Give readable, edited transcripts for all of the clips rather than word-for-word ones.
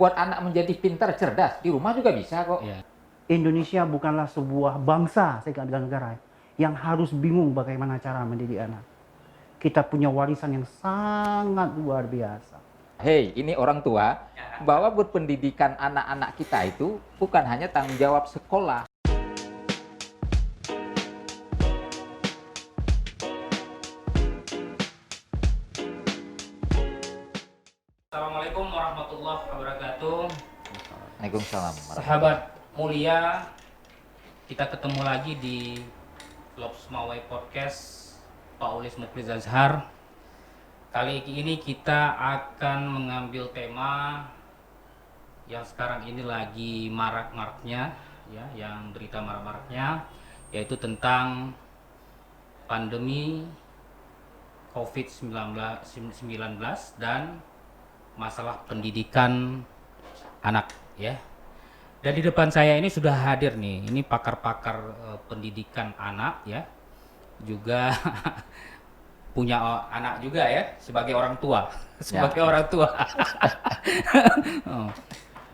membuat anak menjadi pintar, cerdas, di rumah juga bisa kok. Ya. Indonesia bukanlah sebuah bangsa, negara yang harus bingung bagaimana cara mendidik anak. Kita punya warisan yang sangat luar biasa. Hei, ini orang tua, bahwa berpendidikan anak-anak kita itu bukan hanya tanggung jawab sekolah. Assalamualaikum warahmatullahi wabarakatuh. Waalaikumsalam. Sahabat mulia, kita ketemu lagi di Lobs Mawai Podcast Pak Ulis Mukliz Azhar. Kali ini kita akan mengambil tema yang sekarang ini lagi marak-maraknya, ya, yang berita marak-maraknya, yaitu tentang pandemi COVID-19 dan masalah pendidikan anak, ya. Dan di depan saya ini sudah hadir nih, ini pakar-pakar pendidikan anak, ya, juga punya anak juga, ya, sebagai orang tua, sebagai orang tua. Oh,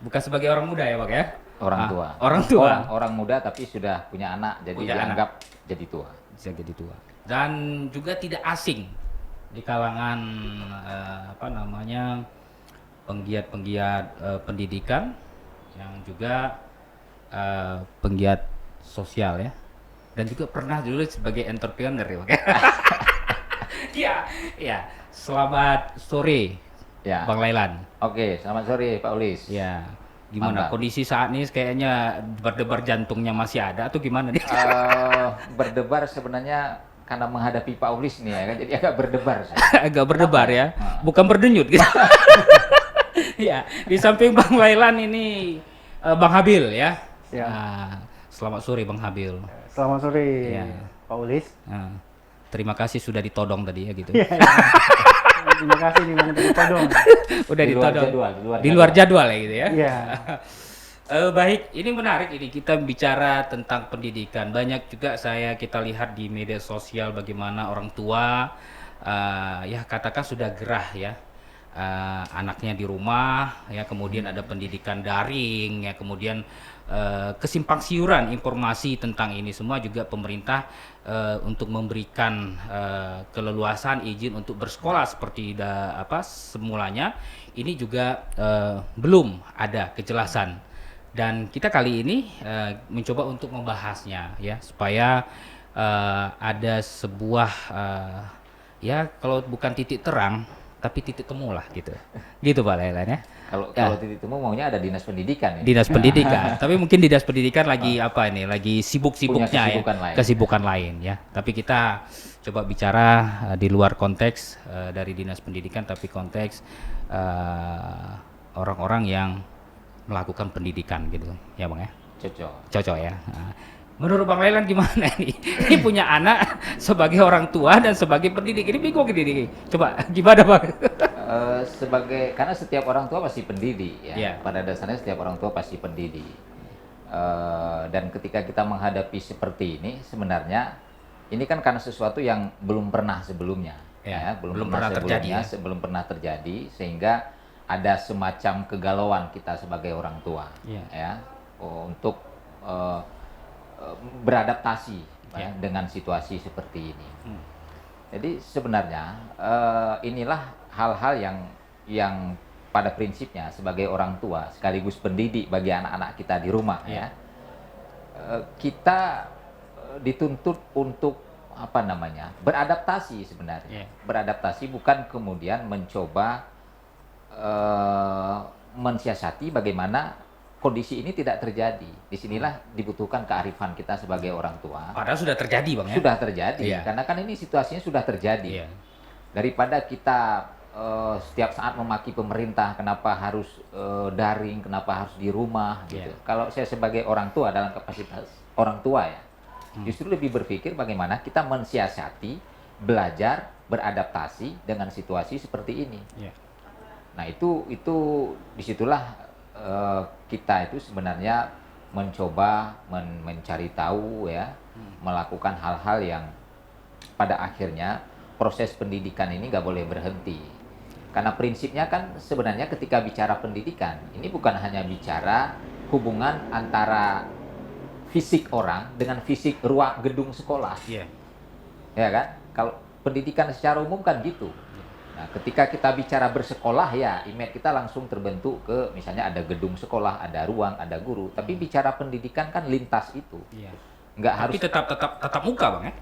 bukan sebagai orang muda ya, Pak, ya? Orang tua. Orang tua. Orang muda tapi sudah punya anak, jadi Punya dianggap jadi tua. Bisa jadi tua. Dan juga tidak asing di kalangan penggiat-penggiat pendidikan yang juga penggiat sosial, ya, dan juga pernah dulu sebagai entrepreneur, ya, Pak. Iya, iya. Selamat sore, Ya. Bang Lailan. Oke, selamat sore Pak Ulis. Ya, gimana Mantap. kondisi saat ini? Kayaknya berdebar jantungnya masih ada atau gimana nih? Berdebar sebenarnya karena menghadapi Pak Ulis nih ya kan, jadi agak berdebar. Agak berdebar, ya, Nah. bukan berdenyut gitu. Ya, di samping Bang Lailan ini Bang Habil, ya. Ya. Nah, selamat sore Bang Habil. Selamat sore, Ya. Pak Ulis. Nah, terima kasih sudah ditodong tadi, ya, gitu. Ya, ya. Terima kasih nih Bang Todong. Udah Di luar ditodong. jadwal, Di luar jadwal, ya, gitu, ya. Iya. Baik, ini menarik, ini kita bicara tentang pendidikan. Banyak juga kita lihat di media sosial bagaimana orang tua ya katakan sudah gerah, ya, anaknya di rumah, ya, kemudian ada pendidikan daring, ya, kemudian kesimpang siuran informasi tentang ini semua juga pemerintah untuk memberikan keleluasan izin untuk bersekolah seperti semulanya ini juga belum ada kejelasan. Dan kita kali ini mencoba untuk membahasnya, ya, supaya ada sebuah ya, kalau bukan titik terang tapi titik temu lah, gitu. Gitu Pak Lailan, ya. Kalau titik temu maunya ada dinas pendidikan ya. Dinas pendidikan. Tapi mungkin dinas pendidikan lagi lagi sibuk-sibuknya, Punya ya. kesibukan lain. Kesibukan lain, ya. Tapi kita coba bicara di luar konteks dari dinas pendidikan, tapi konteks orang-orang yang melakukan pendidikan, gitu, ya Bang, ya. Cocok, ya. Nah, menurut Bang Lailan gimana nih? Ini punya anak sebagai orang tua dan sebagai pendidik. Ini bingung ini. Coba gimana, Bang? Karena setiap orang tua pasti pendidik ya. Yeah. Pada dasarnya setiap orang tua pasti pendidik. Dan ketika kita menghadapi seperti ini, sebenarnya ini kan karena sesuatu yang belum pernah sebelumnya, Ya, belum pernah pernah terjadi, ya. sebelum pernah terjadi, sehingga ada semacam kegalauan kita sebagai orang tua, Yeah. ya, untuk beradaptasi, ya, dengan situasi seperti ini. Jadi sebenarnya inilah hal-hal yang pada prinsipnya sebagai orang tua sekaligus pendidik bagi anak-anak kita di rumah, ya, kita dituntut untuk beradaptasi sebenarnya. Beradaptasi bukan kemudian mencoba mensiasati bagaimana kondisi ini tidak terjadi. Disinilah dibutuhkan kearifan kita sebagai orang tua. Padahal sudah terjadi, Bang, ya. Sudah terjadi, Iya. karena kan ini situasinya sudah terjadi. Iya. Daripada kita setiap saat memaki pemerintah, kenapa harus daring, kenapa harus di rumah, gitu. Iya. Kalau saya sebagai orang tua dalam kapasitas orang tua, ya, justru lebih berpikir bagaimana kita mensiasati, belajar, beradaptasi dengan situasi seperti ini. Iya. Nah itu disitulah kita itu sebenarnya mencoba mencari tahu, ya, melakukan hal-hal yang pada akhirnya proses pendidikan ini nggak boleh berhenti. Karena prinsipnya kan sebenarnya ketika bicara pendidikan, ini bukan hanya bicara hubungan antara fisik orang dengan fisik ruang gedung sekolah. Iya. Ya kan? Kalau pendidikan secara umum kan gitu. Nah, ketika kita bicara bersekolah ya, image kita langsung terbentuk ke misalnya ada gedung sekolah, ada ruang, ada guru. Tapi bicara pendidikan kan lintas itu. Iya. Nggak harus Tapi tetap muka, Bang ya.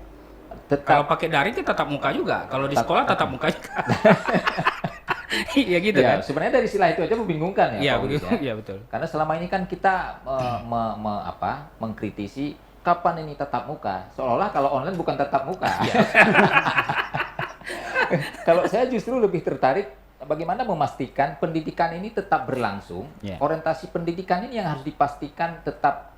tetap Kalau pakai daring kan tetap muka juga. Kalau di sekolah tetap muka juga. Iya gitu ya, kan. sebenarnya dari sila itu aja membingungkan ya, Iya, Pak Ulis, betul. Iya, betul. Karena selama ini kan kita mengkritisi kapan ini tatap muka, seolah-olah kalau online bukan tatap muka. Kalau saya justru lebih tertarik bagaimana memastikan pendidikan ini tetap berlangsung. Yeah. Orientasi pendidikan ini yang harus dipastikan tetap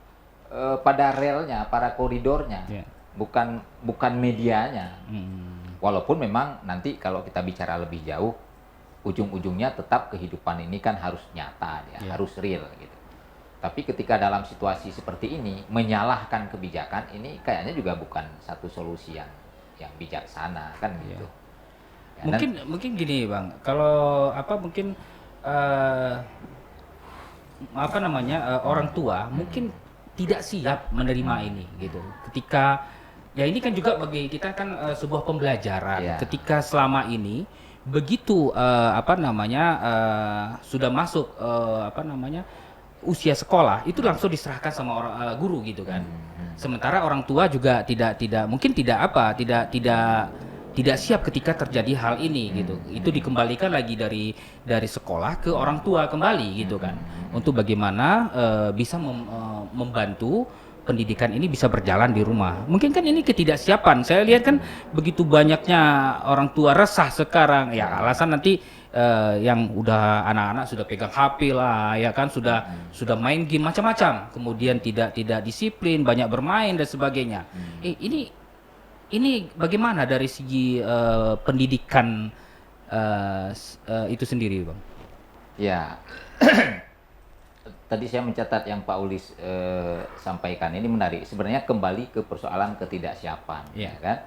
pada relnya, pada koridornya, Yeah. bukan medianya. Hmm. Walaupun memang nanti kalau kita bicara lebih jauh, ujung-ujungnya tetap kehidupan ini kan harus nyata, ya, Yeah. harus real gitu. Tapi ketika dalam situasi seperti ini, menyalahkan kebijakan ini kayaknya juga bukan satu solusi yang bijaksana kan gitu. Ya, Mungkin gini, Bang. Kalau mungkin orang tua mungkin tidak siap menerima ini gitu. Ketika ya ini kan juga bagi kita kan sebuah pembelajaran. Iya. Ketika selama ini begitu sudah masuk usia sekolah itu langsung diserahkan sama orang guru gitu kan. Sementara orang tua juga tidak siap ketika terjadi hal ini gitu. Itu dikembalikan lagi dari sekolah ke orang tua kembali gitu kan. Untuk bagaimana bisa membantu pendidikan ini bisa berjalan di rumah. Mungkin kan ini ketidaksiapan. Saya lihat kan begitu banyaknya orang tua resah sekarang. Ya alasan nanti yang udah anak-anak sudah pegang HP lah, ya kan sudah main game macam-macam. Kemudian tidak disiplin, banyak bermain dan sebagainya. Ini bagaimana dari segi pendidikan itu sendiri, Bang? Ya, tadi saya mencatat yang Pak Ulis sampaikan ini menarik. Sebenarnya kembali ke persoalan ketidaksiapan, Yeah. ya kan?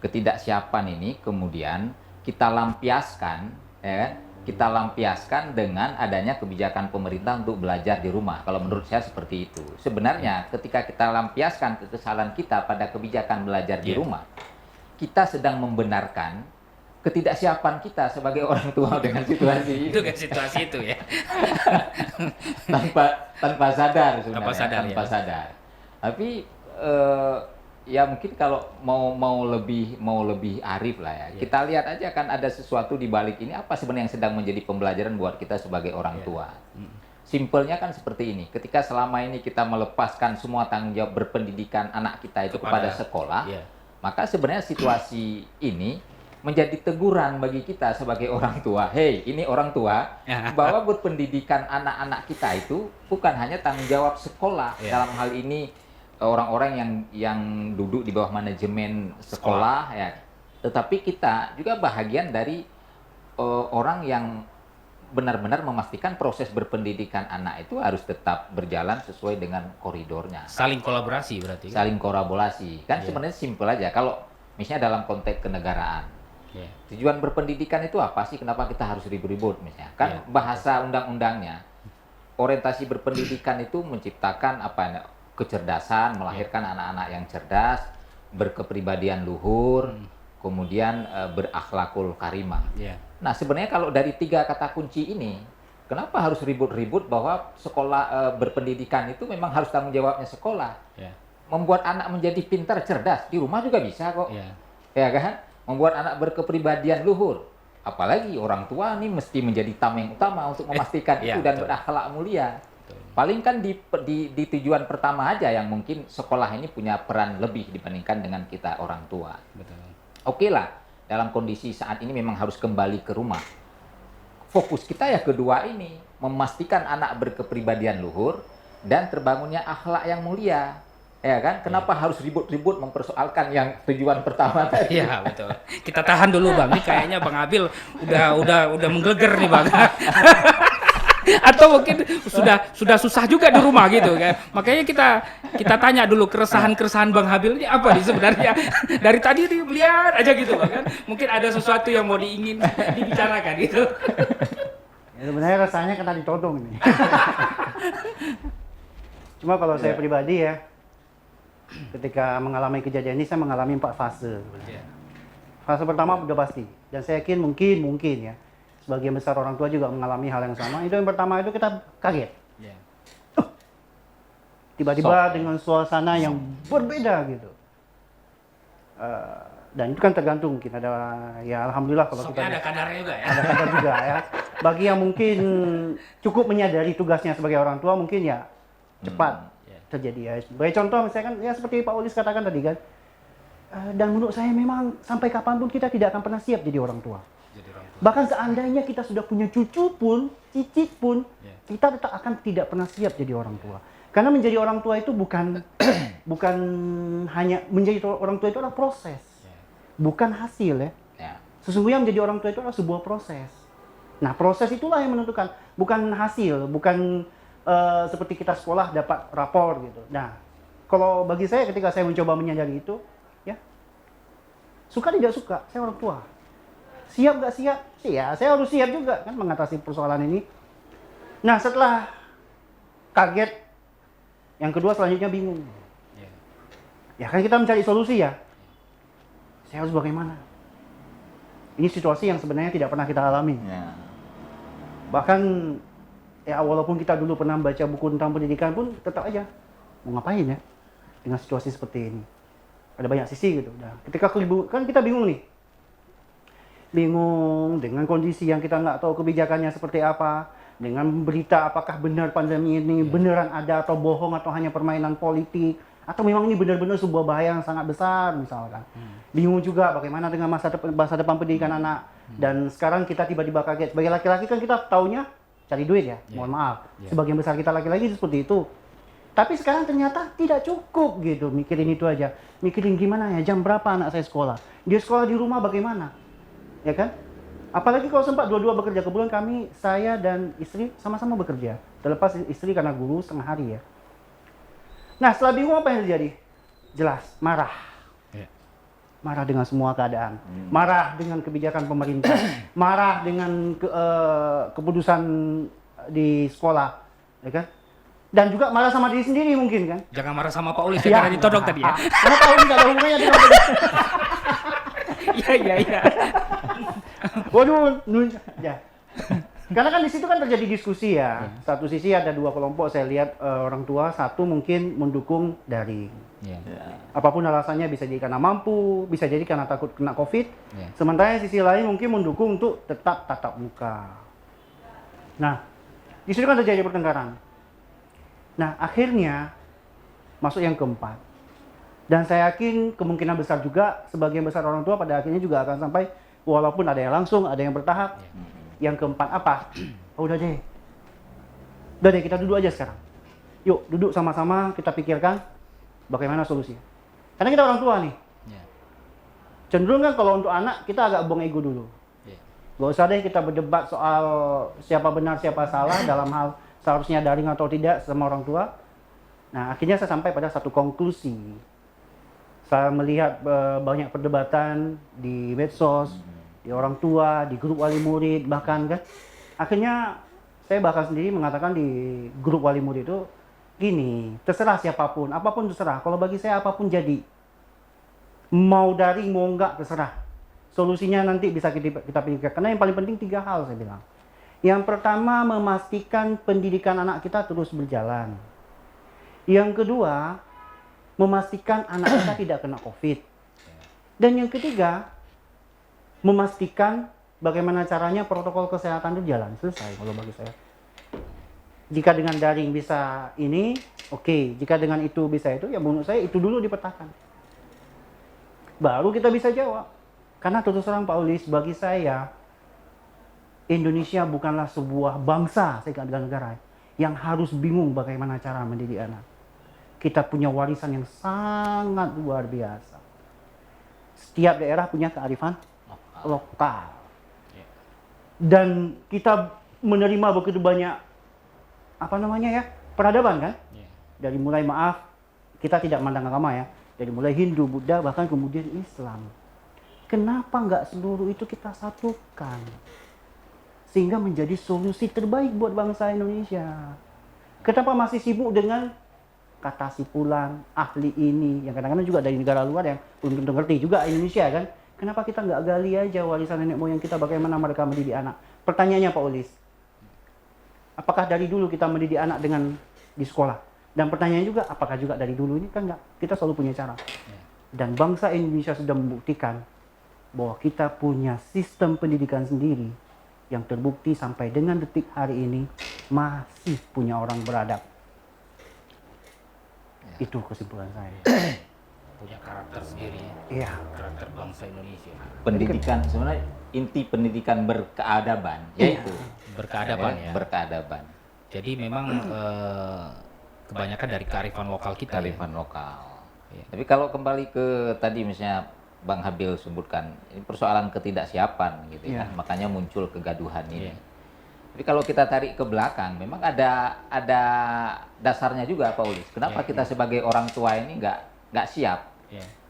Ketidaksiapan ini kemudian kita lampiaskan, ya kan? Kita lampiaskan dengan adanya kebijakan pemerintah untuk belajar di rumah. Kalau menurut saya seperti itu. Sebenarnya ketika kita lampiaskan kekesalan kita pada kebijakan belajar di Yeah. rumah, kita sedang membenarkan ketidaksiapan kita sebagai orang tua dengan situasi ini. Itu kan situasi itu ya. tanpa sadar sebenarnya, Tanpa sadar, ya. Tapi ya mungkin kalau mau lebih arif lah ya. Yeah. Kita lihat aja kan ada sesuatu di balik ini, apa sebenarnya yang sedang menjadi pembelajaran buat kita sebagai orang Yeah. tua. Simpelnya kan seperti ini. Ketika selama ini kita melepaskan semua tanggung jawab berpendidikan anak kita itu kepada sekolah, Yeah. maka sebenarnya situasi ini menjadi teguran bagi kita sebagai orang tua. Hey, ini orang tua, bahwa berpendidikan anak-anak kita itu bukan hanya tanggung jawab sekolah. Yeah. Dalam hal ini orang-orang yang duduk di bawah manajemen sekolah ya. Tetapi kita juga bahagian dari orang yang benar-benar memastikan proses berpendidikan anak itu harus tetap berjalan sesuai dengan koridornya. Saling kolaborasi berarti. Saling kolaborasi. Kan Yeah. sebenarnya simpel aja. Kalau misalnya dalam konteks kenegaraan, Yeah. tujuan berpendidikan itu apa sih? Kenapa kita harus ribut-ribut misalnya? Kan Yeah. bahasa undang-undangnya, orientasi berpendidikan itu menciptakan kecerdasan, melahirkan anak-anak yang cerdas, berkepribadian luhur, kemudian berakhlakul karimah. Yeah. Nah, sebenarnya kalau dari 3 kata kunci ini, kenapa harus ribut-ribut bahwa sekolah berpendidikan itu memang harus tanggung jawabnya sekolah? Yeah. Membuat anak menjadi pintar, cerdas, di rumah juga bisa kok. Yeah. Ya kan? Membuat anak berkepribadian luhur. Apalagi orang tua nih mesti menjadi tameng utama untuk memastikan itu dan betul. berakhlak mulia. Betul. Paling kan di tujuan pertama aja yang mungkin sekolah ini punya peran lebih dibandingkan dengan kita orang tua. Betul. Oke lah, dalam kondisi saat ini memang harus kembali ke rumah. Fokus kita ya kedua ini, memastikan anak berkepribadian luhur dan terbangunnya akhlak yang mulia. Ya kan? Kenapa harus ribut-ribut mempersoalkan yang tujuan pertama tadi? Iya, betul. Kita tahan dulu, Bang. Ini kayaknya Bang Abil udah menggeleger nih, Bang. Atau mungkin sudah susah juga di rumah gitu kan. Makanya kita tanya dulu keresahan Bang Habil ini apa nih sebenarnya. Dari tadi lihat aja gitu Bang kan. Mungkin ada sesuatu yang mau dibicarakan gitu. Ya, sebenarnya rasanya kena ditodong ini. Cuma kalau saya pribadi ya, ketika mengalami kejadian ini saya mengalami 4 fase. Fase pertama udah pasti, dan saya yakin mungkin ya, sebagian besar orang tua juga mengalami hal yang sama. Itu yang pertama itu kita kaget. Tiba-tiba dengan suasana yang berbeda gitu. Dan itu kan tergantung, mungkin ada, ya alhamdulillah kalau kita ada kadarnya juga ya. ada kadar juga ya. Bagi yang mungkin cukup menyadari tugasnya sebagai orang tua, mungkin ya cepat terjadi ya. Sebagai contoh misalnya kan ya seperti Pak Ulis katakan tadi kan. Dan menurut saya memang sampai kapanpun kita tidak akan pernah siap jadi orang tua. Bahkan seandainya kita sudah punya cucu pun, cicit pun, kita tetap akan tidak pernah siap jadi orang tua. Karena menjadi orang tua itu bukan bukan hanya menjadi orang tua itu adalah proses, bukan hasil ya. Sesungguhnya menjadi orang tua itu adalah sebuah proses. Nah proses itulah yang menentukan, bukan hasil, bukan seperti kita sekolah dapat rapor gitu. Nah kalau bagi saya ketika saya mencoba menyadari itu, ya suka tidak suka, saya orang tua. Siap nggak siap? Ya saya harus siap juga kan mengatasi persoalan ini. Nah setelah kaget, yang kedua selanjutnya bingung. Ya kan kita mencari solusi ya. Saya harus bagaimana? Ini situasi yang sebenarnya tidak pernah kita alami. Bahkan ya walaupun kita dulu pernah baca buku tentang pendidikan pun tetap aja mau ngapain ya dengan situasi seperti ini. Ada banyak sisi gitu. Nah, ketika kan kita bingung nih. Bingung dengan kondisi yang kita nggak tahu kebijakannya seperti apa. Dengan berita apakah benar pandemi ini beneran ada atau bohong atau hanya permainan politik. Atau memang ini benar-benar sebuah bahaya yang sangat besar misalkan. Bingung juga bagaimana dengan masa depan pendidikan anak. Dan sekarang kita tiba-tiba kaget. Sebagai laki-laki kan kita taunya cari duit ya. Mohon maaf. Sebagian besar kita laki-laki seperti itu. Tapi sekarang ternyata tidak cukup gitu mikirin itu aja. Mikirin gimana ya, jam berapa anak saya sekolah. Dia sekolah di rumah bagaimana. Ya kan? Apalagi kalau sempat dua-dua bekerja. Kebetulan kami, saya dan istri sama-sama bekerja. Terlepas istri karena guru setengah hari ya. Nah setelah bingung apa yang terjadi? Jelas, marah. Marah dengan semua keadaan. Marah dengan kebijakan pemerintah. Marah dengan keputusan di sekolah. Ya kan? Dan juga marah sama diri sendiri mungkin kan? Jangan marah sama Pak Ulis karena ditodong tadi ya. Karena Pak Ulis nggak ada hubungannya dengan Iya. Waduh, ya. Karena kan di situ kan terjadi diskusi ya. Satu sisi ada dua kelompok, saya lihat orang tua, satu mungkin mendukung daring. Apapun alasannya, bisa jadi karena mampu, bisa jadi karena takut kena COVID. Sementara sisi lain mungkin mendukung untuk tetap tatap muka. Nah, di situ kan terjadi pertengkaran. Nah, akhirnya masuk yang keempat. Dan saya yakin kemungkinan besar juga sebagian besar orang tua pada akhirnya juga akan sampai, walaupun ada yang langsung, ada yang bertahap. Yang keempat apa? Udah deh kita duduk aja sekarang. Yuk duduk sama-sama kita pikirkan bagaimana solusinya. Karena kita orang tua nih. Cenderung kan kalau untuk anak kita agak buang ego dulu. Gak usah deh kita berdebat soal siapa benar siapa salah dalam hal seharusnya daring atau tidak sama orang tua. Nah akhirnya saya sampai pada satu konklusi. Saya melihat banyak perdebatan di medsos, di orang tua, di grup wali murid, bahkan kan. Akhirnya saya bahkan sendiri mengatakan di grup wali murid itu, gini, terserah siapapun, apapun terserah. Kalau bagi saya apapun jadi. Mau daring, mau enggak, terserah. Solusinya nanti bisa kita pikirkan. Karena yang paling penting 3 hal saya bilang. Yang pertama, memastikan pendidikan anak kita terus berjalan. Yang kedua, memastikan anak kita tidak kena COVID. Dan yang ketiga, memastikan bagaimana caranya protokol kesehatan itu jalan. Selesai kalau bagi saya. Jika dengan daring bisa ini, oke. Jika dengan itu bisa itu, ya menurut saya itu dulu dipetakan. Baru kita bisa jawab. Karena terus terang Pak Ulis, bagi saya, Indonesia bukanlah sebuah bangsa, saya katakan negara, yang harus bingung bagaimana cara mendidik anak. Kita punya warisan yang sangat luar biasa. Setiap daerah punya kearifan lokal. Dan kita menerima begitu banyak apa namanya ya, peradaban kan? Yeah. Dari mulai maaf, kita tidak memandang agama ya, dari mulai Hindu, Buddha, bahkan kemudian Islam. Kenapa nggak seluruh itu kita satukan? Sehingga menjadi solusi terbaik buat bangsa Indonesia. Kenapa masih sibuk dengan kata sipulan, ahli ini, yang kadang-kadang juga dari negara luar yang belum tentu ngerti juga Indonesia kan? Kenapa kita nggak gali aja warisan nenek moyang kita, bagaimana mereka mendidik anak? Pertanyaannya Pak Ulis, apakah dari dulu kita mendidik anak dengan di sekolah? Dan pertanyaan juga, apakah juga dari dulu ini kan nggak? Kita selalu punya cara. Dan bangsa Indonesia sudah membuktikan bahwa kita punya sistem pendidikan sendiri yang terbukti sampai dengan detik hari ini masih punya orang beradab. Itu kesimpulan saya. Punya karakter sendiri. Iya. Karakter bangsa Indonesia. Pendidikan sebenarnya inti pendidikan berkeadaban yaitu Berkeadaban ya. Berkeadaban. Jadi memang kebanyakan dari kearifan lokal kita. Kearifan lokal. Ya. Tapi kalau kembali ke tadi misalnya Bang Habil sebutkan ini persoalan ketidaksiapan gitu ya, makanya muncul kegaduhan ini. Tapi kalau kita tarik ke belakang, memang ada dasarnya juga Pak Ulis. Kenapa kita sebagai orang tua ini nggak siap?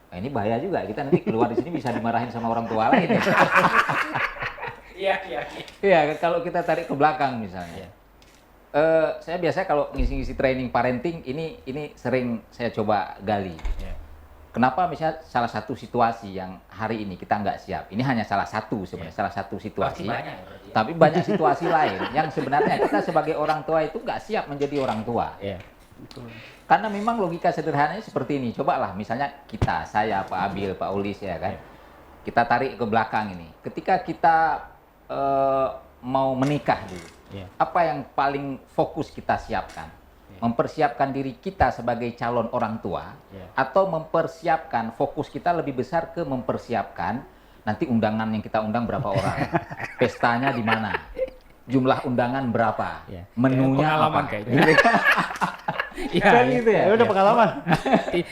Nah, ini bahaya juga, kita nanti keluar di sini bisa dimarahin sama orang tua lain. Iya, kalau kita tarik ke belakang misalnya. Saya biasanya kalau ngisi-ngisi training parenting ini sering saya coba gali. Kenapa misalnya salah satu situasi yang hari ini kita nggak siap? Ini hanya salah satu sebenarnya, salah satu situasi. Tapi banyak situasi lain yang sebenarnya kita sebagai orang tua itu nggak siap menjadi orang tua. Karena memang logika sederhananya seperti ini. Cobalah misalnya kita, saya, Pak Abil, Pak Ulis ya kan. Kita tarik ke belakang ini. Ketika kita mau menikah dulu, apa yang paling fokus kita siapkan? Mempersiapkan diri kita sebagai calon orang tua, atau mempersiapkan fokus kita lebih besar ke mempersiapkan nanti undangan yang kita undang berapa orang, pestanya di mana, jumlah undangan berapa, menunya apa? Iya, gitu ya. Udah pengalaman.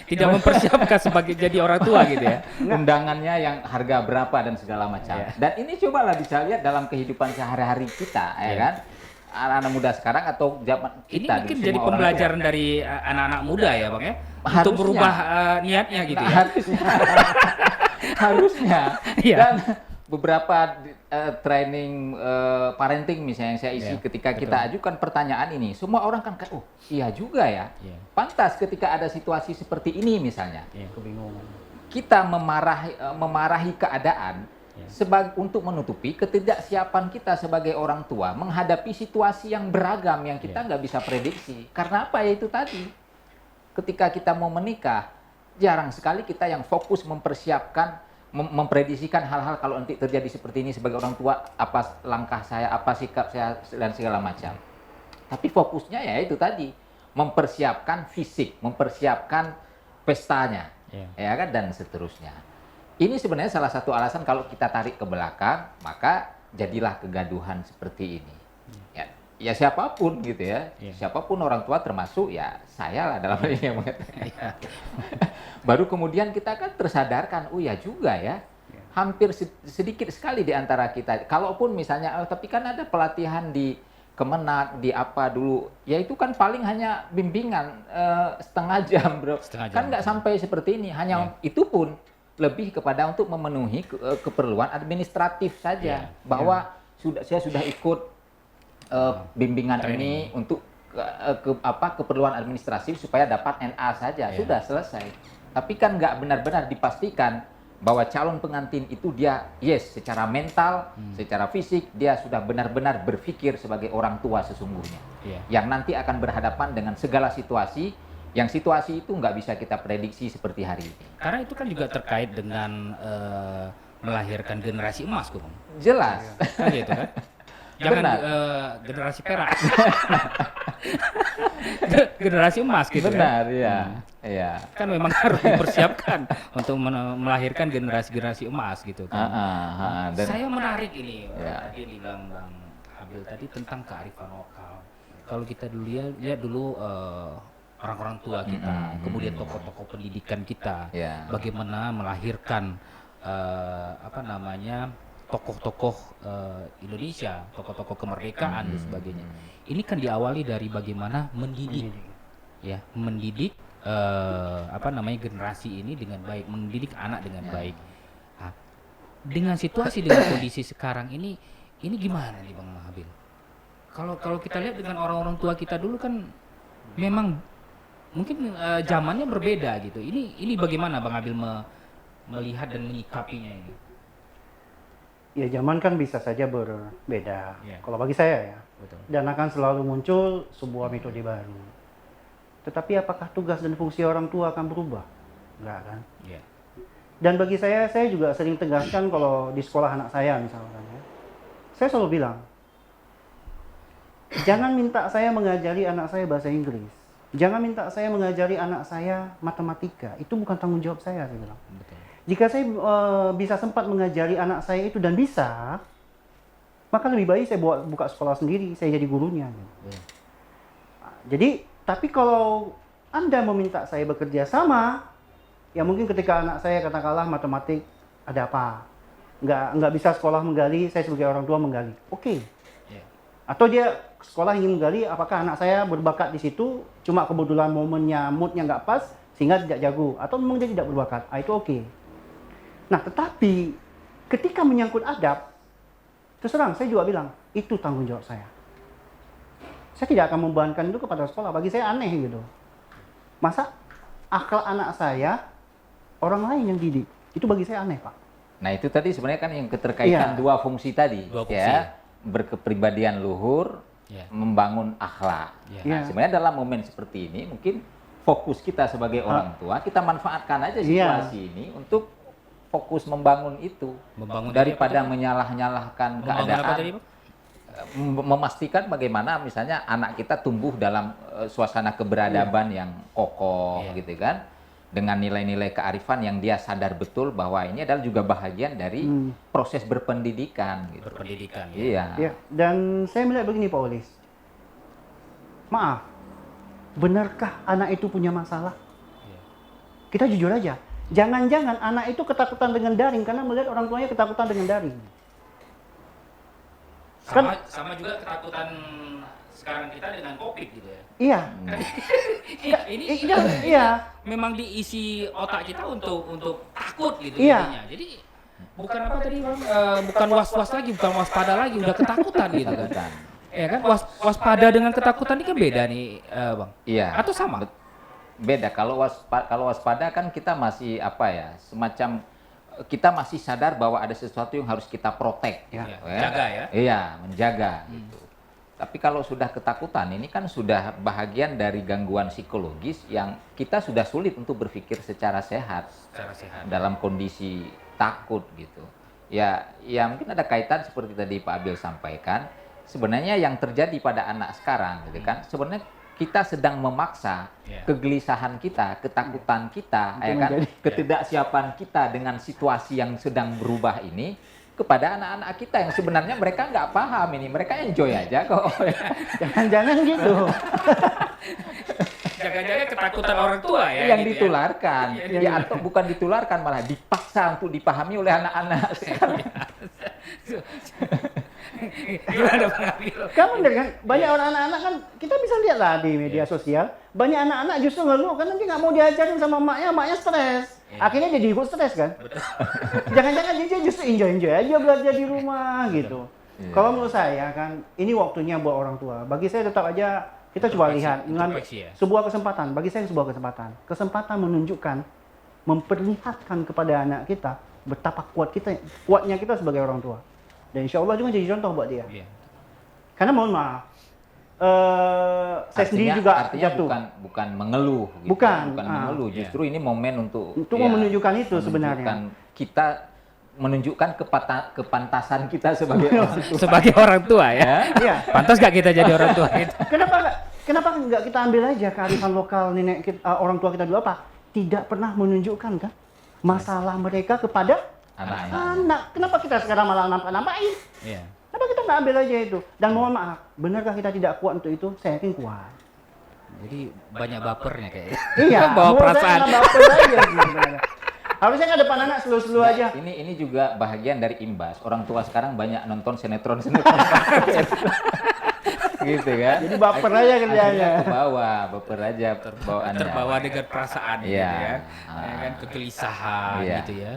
Tidak mempersiapkan sebagai jadi orang tua gitu ya. Undangannya yang harga berapa dan segala macam. Dan ini cobalah bisa lihat dalam kehidupan sehari-hari kita, ya kan? Anak-anak muda sekarang atau zaman Ini kita. mungkin jadi pembelajaran dari anak-anak muda ya, Bang ya. Untuk berubah niatnya gitu ya. Harusnya. Dan beberapa training parenting misalnya yang saya isi ketika kita ajukan pertanyaan ini, semua orang kan oh iya juga ya. Pantas ketika ada situasi seperti ini misalnya, Kebingungan. kita memarahi keadaan untuk menutupi ketidaksiapan kita sebagai orang tua menghadapi situasi yang beragam yang kita nggak bisa prediksi. Karena apa ya itu tadi, ketika kita mau menikah, jarang sekali kita yang fokus mempersiapkan memprediksikan hal-hal kalau nanti terjadi seperti ini sebagai orang tua, apa langkah saya, apa sikap saya dan segala macam. Tapi fokusnya ya itu tadi, mempersiapkan fisik, mempersiapkan pestanya, ya kan, dan seterusnya. Ini sebenarnya salah satu alasan kalau kita tarik ke belakang, maka jadilah kegaduhan seperti ini. Ya siapapun gitu ya, siapapun orang tua termasuk ya saya lah dalam hal ini yang mengatakan. Baru kemudian kita kan tersadarkan, oh ya juga ya, hampir sedikit sekali di antara kita. Kalaupun misalnya, tapi kan ada pelatihan di Kemenak, di apa dulu, ya itu kan paling hanya bimbingan setengah jam bro. Kan nggak sampai seperti ini, hanya itu pun lebih kepada untuk memenuhi keperluan administratif saja. Bahwa saya sudah ikut bimbingan ini untuk keperluan administratif supaya dapat NA saja, sudah selesai. Tapi kan nggak benar-benar dipastikan bahwa calon pengantin itu dia secara mental, secara fisik dia sudah benar-benar berpikir sebagai orang tua sesungguhnya, yang nanti akan berhadapan dengan segala situasi, yang situasi itu nggak bisa kita prediksi seperti hari ini. Karena itu kan juga terkait dengan melahirkan generasi emas, Bung. Jelas. Kan gitu kan? Jangan generasi perak. Generasi emas gitu. Benar, ya. Iya. Kan memang harus dipersiapkan untuk melahirkan generasi-generasi emas gitu kan. Dan saya menarik ini tadi bilang Bang Habil tadi tentang kearifan lokal. Kalau kita dulu lihat dulu orang-orang tua kita, kemudian tokoh-tokoh pendidikan kita, bagaimana melahirkan tokoh-tokoh Indonesia, tokoh-tokoh kemerdekaan dan sebagainya. Ini kan diawali dari bagaimana mendidik, ya, mendidik generasi ini dengan baik, mendidik anak dengan baik. Nah, dengan situasi dengan kondisi sekarang ini gimana nih Bang Mahabil? Kalau kita lihat dengan orang-orang tua kita dulu kan memang mungkin zamannya berbeda gitu. Ini bagaimana Bang Abil melihat dan menyikapinya ini? Ya zaman kan bisa saja berbeda. Yeah. Kalau bagi saya ya. Betul. Dan akan selalu muncul sebuah metode baru. Tetapi apakah tugas dan fungsi orang tua akan berubah? Enggak kan? Yeah. Dan bagi saya juga sering tegaskan kalau di sekolah anak saya misalkan ya. Saya selalu bilang, jangan minta saya mengajari anak saya bahasa Inggris. Jangan minta saya mengajari anak saya matematika. Itu bukan tanggung jawab saya bilang. Betul. Jika saya bisa sempat mengajari anak saya itu dan bisa, maka lebih baik saya buka sekolah sendiri, saya jadi gurunya. Yeah. Jadi, tapi kalau Anda meminta saya bekerja sama, ya mungkin ketika anak saya katakanlah matematik ada apa, nggak bisa sekolah menggali, saya sebagai orang tua menggali. Oke. Yeah. Atau dia sekolah ingin menggali apakah anak saya berbakat di situ, cuma kebetulan momennya, moodnya nggak pas, sehingga tidak jago. Atau memang dia tidak berbakat, itu oke. Nah, tetapi ketika menyangkut adab, terus terang saya juga bilang, itu tanggung jawab saya. Saya tidak akan membebankan itu kepada sekolah, bagi saya aneh gitu. Masa akal anak saya, orang lain yang didik, itu bagi saya aneh Pak. Nah itu tadi sebenarnya kan yang keterkaitan dua fungsi tadi, Dua fungsi. ya, berkepribadian luhur, membangun akhlak. Nah, sebenarnya dalam momen seperti ini mungkin fokus kita sebagai orang tua, kita manfaatkan aja situasi ini untuk fokus membangun itu, daripada menyalah-nyalahkan keadaan. Memastikan bagaimana misalnya anak kita tumbuh dalam suasana keberadaban yang kokoh, gitu kan, dengan nilai-nilai kearifan yang dia sadar betul bahwa ini adalah juga bahagian dari proses berpendidikan. Gitu. Berpendidikan. Iya. Dan saya melihat begini Pak Olis, maaf, benarkah anak itu punya masalah? Kita jujur aja. Jangan-jangan anak itu ketakutan dengan daring karena melihat orang tuanya ketakutan dengan daring. Sama juga ketakutan sekarang kita dengan COVID gitu ya. Iya. Ini memang diisi otak kita untuk takut gitu intinya. Jadi bukan apa tadi Bang, bukan was-was lagi, bukan waspada lagi, udah ketakutan gitu kan. Ya kan, waspada dengan ketakutan ini kan beda nih Bang. Iya. Atau sama? Beda. Kalau waspada kan kita masih semacam kita masih sadar bahwa ada sesuatu yang harus kita protek, jaga ya. Iya, menjaga. Gitu. Tapi kalau sudah ketakutan, ini kan sudah bahagian dari gangguan psikologis yang kita sudah sulit untuk berpikir secara sehat. Dalam kondisi takut gitu. Ya mungkin ada kaitan seperti tadi Pak Abil sampaikan. Sebenarnya yang terjadi pada anak sekarang, gitu kan? Sebenarnya kita sedang memaksa kegelisahan kita, ketakutan kita, ketidaksiapan kita dengan situasi yang sedang berubah ini kepada anak-anak kita yang sebenarnya mereka nggak paham ini, mereka enjoy aja kok. Jangan-jangan gitu. Jangan-jangan ketakutan orang tua ya yang gitu ditularkan, atau bukan ditularkan, malah dipaksa untuk dipahami oleh anak-anak sekarang. Gimana Bang Abil? Kamu kan banyak orang anak-anak kan kita bisa lihat lah di media sosial, banyak anak-anak justru ngeluh karena dia nggak mau diajarin sama maknya stres. Akhirnya jadi ikut stres kan. Jangan-jangan dia justru enjoy aja belajar di rumah gitu. Kalau menurut saya kan ini waktunya buat orang tua. Bagi saya tetap aja kita coba lihat dengan sebuah kesempatan. Bagi saya sebuah kesempatan menunjukkan, memperlihatkan kepada anak kita betapa kuatnya kita sebagai orang tua. Dan insya Allah juga jadi contoh buat dia. Karena mohon maaf, saya sendiri juga jatuh. Bukan mengeluh. Gitu. Bukan mengeluh. Justru ini momen untuk menunjukkan itu sebenarnya. Kita menunjukkan kepantasan kita sebagai orang tua. Sebagai orang tua ya. Pantas gak kita jadi orang tua itu? Kenapa nggak kita ambil aja kearifan lokal nenek kita, orang tua kita dulu apa? Tidak pernah menunjukkan kan masalah mereka kepada anak. Kenapa kita sekarang malah nampakin? Kenapa kita nggak ambil aja itu? Dan mohon maaf, benarkah kita tidak kuat untuk itu? Saya yakin kuat. Jadi banyak bapernya kayaknya. Iya, bawa perasaan. Baper aja sebenarnya. Harusnya kan depan anak slow-slow Nah, aja. ini juga bahagian dari imbas. Orang tua sekarang banyak nonton sinetron gitu kan. Jadi baper aja kerjanya. Akhirnya ke bawah, baper aja bawaannya. Terbawa dengan perasaan gitu Iya. ya. Ya kan kegelisahan Iya. gitu ya.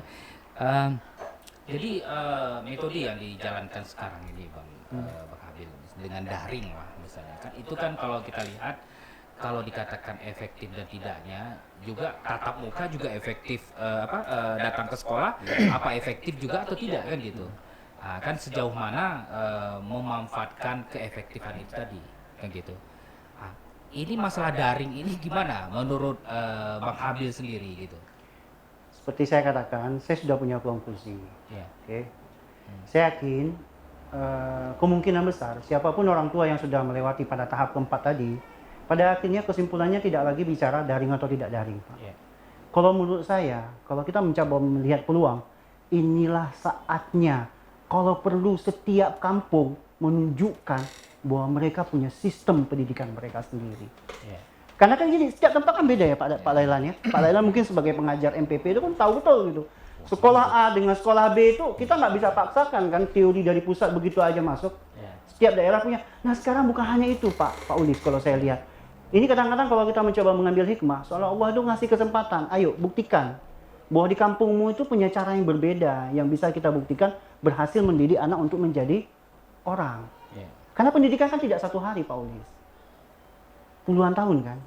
Jadi metode yang dijalankan sekarang ini Bang Habil dengan daring lah misalnya kan itu kan kalau kita lihat kalau dikatakan efektif dan tidaknya juga tatap muka juga efektif datang ke sekolah apa efektif juga atau tidak kan gitu. Kan sejauh mana memanfaatkan keefektifan itu tadi kan gitu. Ini masalah daring ini gimana menurut Bang Habil sendiri gitu? Seperti saya katakan, saya sudah punya konklusi. Ya. Oke. Saya yakin kemungkinan besar siapapun orang tua yang sudah melewati pada tahap keempat tadi, pada akhirnya kesimpulannya tidak lagi bicara daring atau tidak daring, Pak. Ya. Kalau menurut saya, kalau kita mencoba melihat peluang, inilah saatnya. Kalau perlu setiap kampung menunjukkan bahwa mereka punya sistem pendidikan mereka sendiri. Ya. Karena kan gini, setiap tempat kan beda ya Pak Lailan ya. Pak Lailan mungkin sebagai pengajar MPP itu kan tahu betul gitu. Sekolah A dengan sekolah B itu kita nggak bisa paksakan kan teori dari pusat begitu aja masuk. Ya. Setiap daerah punya. Nah sekarang bukan hanya itu Pak Ulis kalau saya lihat. Ini kadang-kadang kalau kita mencoba mengambil hikmah, soalnya Allah itu ngasih kesempatan. Ayo buktikan bahwa di kampungmu itu punya cara yang berbeda yang bisa kita buktikan berhasil mendidik anak untuk menjadi orang. Ya. Karena pendidikan kan tidak satu hari Pak Ulis. Puluhan tahun kan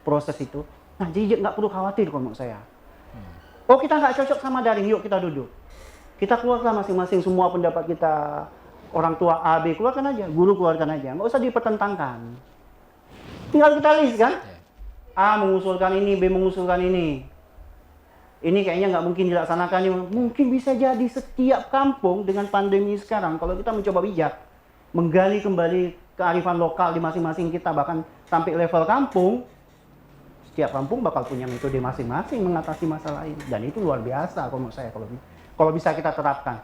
proses itu. Nah jadi nggak perlu khawatir kalau menurut saya. Oh kita nggak cocok sama daring, yuk kita duduk. Kita keluarkan masing-masing semua pendapat kita. Orang tua A, B keluarkan aja, guru keluarkan aja. Nggak usah dipertentangkan. Tinggal kita list kan. A mengusulkan ini, B mengusulkan ini. Ini kayaknya nggak mungkin dilaksanakan. Mungkin bisa jadi setiap kampung dengan pandemi sekarang. Kalau kita mencoba bijak, menggali kembali kearifan lokal di masing-masing kita, bahkan sampai level kampung, setiap kampung bakal punya metode masing-masing mengatasi masalah ini. Dan itu luar biasa kalau menurut saya, kalau bisa kita terapkan.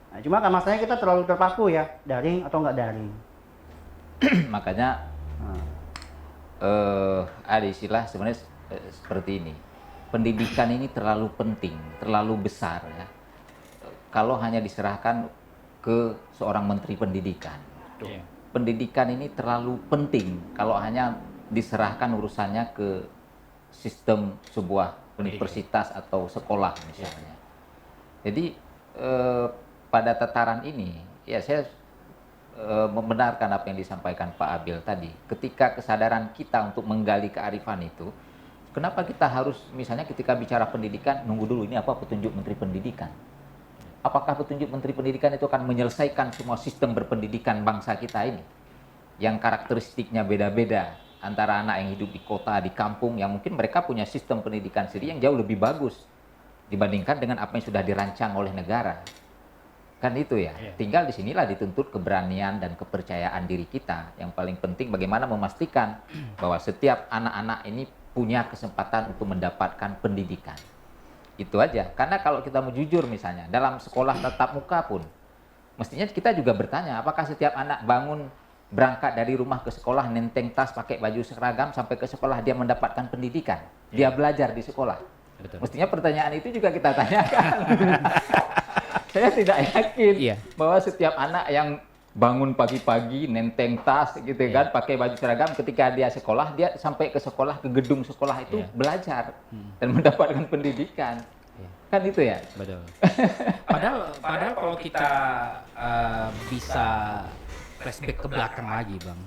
Nah, cuma kan masalahnya kita terlalu terpaku ya, daring atau nggak daring. Makanya ada istilah sebenarnya seperti ini. Pendidikan ini terlalu penting, terlalu besar ya. Kalau hanya diserahkan ke seorang menteri pendidikan. Yeah. Pendidikan ini terlalu penting kalau hanya diserahkan urusannya ke sistem sebuah universitas atau sekolah misalnya. Jadi pada tataran ini ya saya membenarkan apa yang disampaikan Pak Abil tadi. Ketika kesadaran kita untuk menggali kearifan itu, kenapa kita harus misalnya ketika bicara pendidikan nunggu dulu ini apa petunjuk Menteri Pendidikan? Apakah petunjuk Menteri Pendidikan itu akan menyelesaikan semua sistem berpendidikan bangsa kita ini? Yang karakteristiknya beda-beda antara anak yang hidup di kota, di kampung, yang mungkin mereka punya sistem pendidikan sendiri yang jauh lebih bagus dibandingkan dengan apa yang sudah dirancang oleh negara. Kan itu ya. Tinggal di sinilah dituntut keberanian dan kepercayaan diri kita. Yang paling penting bagaimana memastikan bahwa setiap anak-anak ini punya kesempatan untuk mendapatkan pendidikan. Itu aja. Karena kalau kita mau jujur misalnya, dalam sekolah tatap muka pun, mestinya kita juga bertanya, apakah setiap anak bangun, berangkat dari rumah ke sekolah, nenteng tas, pakai baju seragam, sampai ke sekolah dia mendapatkan pendidikan? Dia belajar di sekolah? Betul. Mestinya pertanyaan itu juga kita tanyakan. Saya tidak yakin bahwa setiap anak yang bangun pagi-pagi, nenteng tas gitu kan, pakai baju seragam, ketika dia sekolah, dia sampai ke sekolah, ke gedung sekolah itu belajar dan mendapatkan pendidikan. Kan itu ya? Betul. Padahal kalau kita bisa flashback ke belakang lagi, Bang.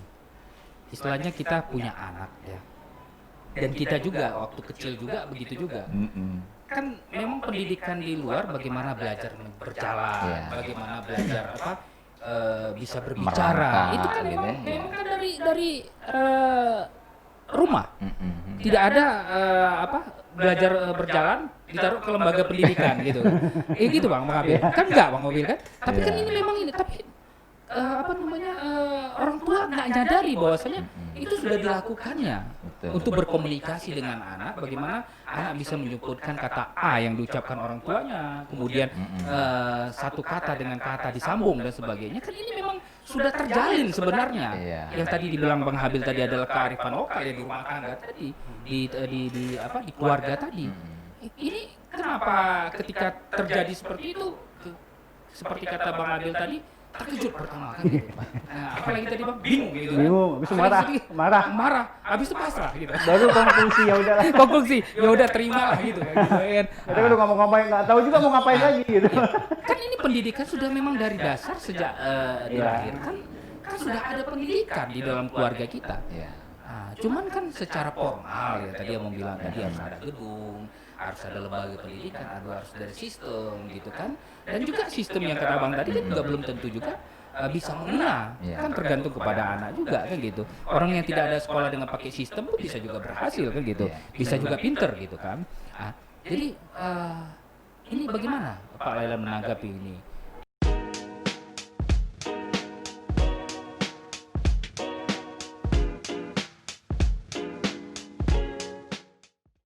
Istilahnya kita punya anak ya. Dan kita juga waktu kecil juga begitu juga. Kan memang pendidikan di luar bagaimana belajar berjalan, bagaimana belajar bisa berbicara. Itu kan memang kan dari rumah. Tidak ada belajar berjalan ditaruh ke lembaga pendidikan gitu. Gitu Bang Habil. Kan enggak Bang Habil kan? Tapi kan ini memang ini orang tua nggak nyadari bahwasanya itu sudah dilakukannya. Untuk berkomunikasi dengan anak, bagaimana anak bisa menyebutkan kata A yang diucapkan orang tuanya, kemudian satu kata dengan kata disambung dan sebagainya. Kan ini memang sudah terjalin sebenarnya. Yang tadi dibilang Bang Habil tadi adalah kearifan lokal yang di rumah tangga tadi, di keluarga tadi. Ini kenapa ketika terjadi seperti itu, seperti kata Bang Abel tadi, terkejut pertama kan gitu. Nah, apalagi tadi Bang bingung gitu kan. Bingung, habis itu marah, habis itu pasrah gitu. baru konklusi ya udahlah. Konklusi, ya udah terima lah gitu kan. Kita udah ngomong ngapain, nggak tahu juga mau ngapain lagi gitu. Kan ini pendidikan sudah memang dari dasar sejak dilahirkan kan sudah ada pendidikan di dalam keluarga kita. Ya. Nah, cuman kan secara formal ya tadi yang mau bilang tadi harus ada gedung, harus ada lembaga pendidikan, harus ada sistem gitu kan. Dan juga sistem yang kata Bang tadi kan juga belum tentu juga bisa mengena, kan tergantung kepada anak juga kan gitu. Orang yang tidak ada sekolah dengan pakai sistem pun bisa juga berhasil kan gitu, bisa juga pinter gitu kan. Jadi ini bagaimana Pak Lailan menanggapi ini?